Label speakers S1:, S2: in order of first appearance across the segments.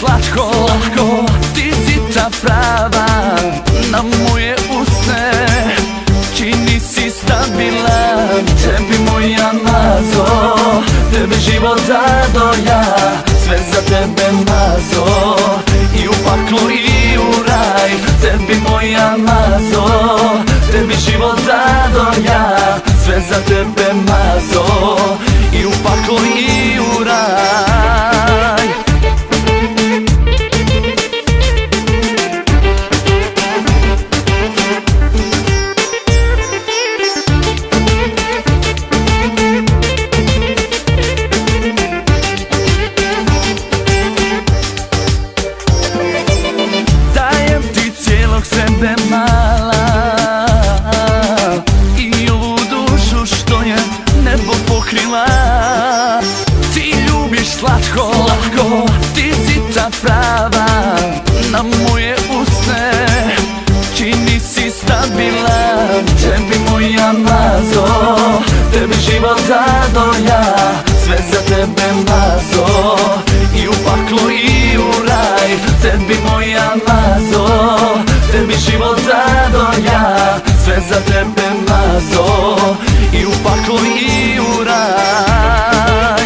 S1: slatko, ti si ta prava na moje usne. Čini si stabilan, tebi moja mazo, tebi život dado ja, sve za tebe mazo. I u paklu i u raj, tebi moja mazo, tebi život dado ja, sve za tebe mazo. I u paklu i u raj. Dajem ti cijelog sebe mala i ovu dušu što je nebo pokrila. Ti ljubiš slatko, ti si ta prava na moje usne. Čini si stabilan, tebi moja mazo, tebi život dado ja, sve za tebe mazo. I u paklu i u raj, tebi moja mazo, tebi život dado ja, sve za tebe mazo. I u paklu i u raj.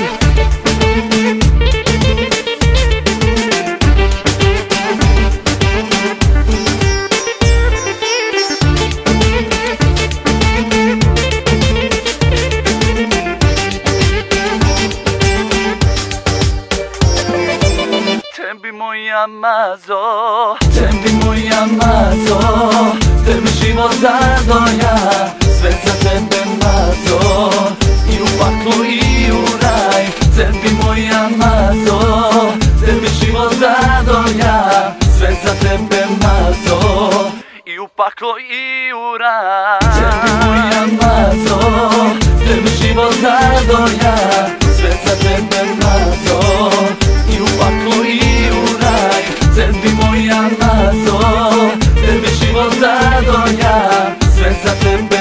S1: Tebi moja mazo, tebi moja mazo, tebi život dado ja, sve za tebe mazo. I u paklu i u raj, tebi moja mazo, tebi život dado ja, sve za tebe mazo. I u paklu i u raj. Tebi moja mazo, tebi život dado ja, sve za tebe mazo. I u paklu i u raj, tebi moja mazo, tebi život dado ja, sve za tebe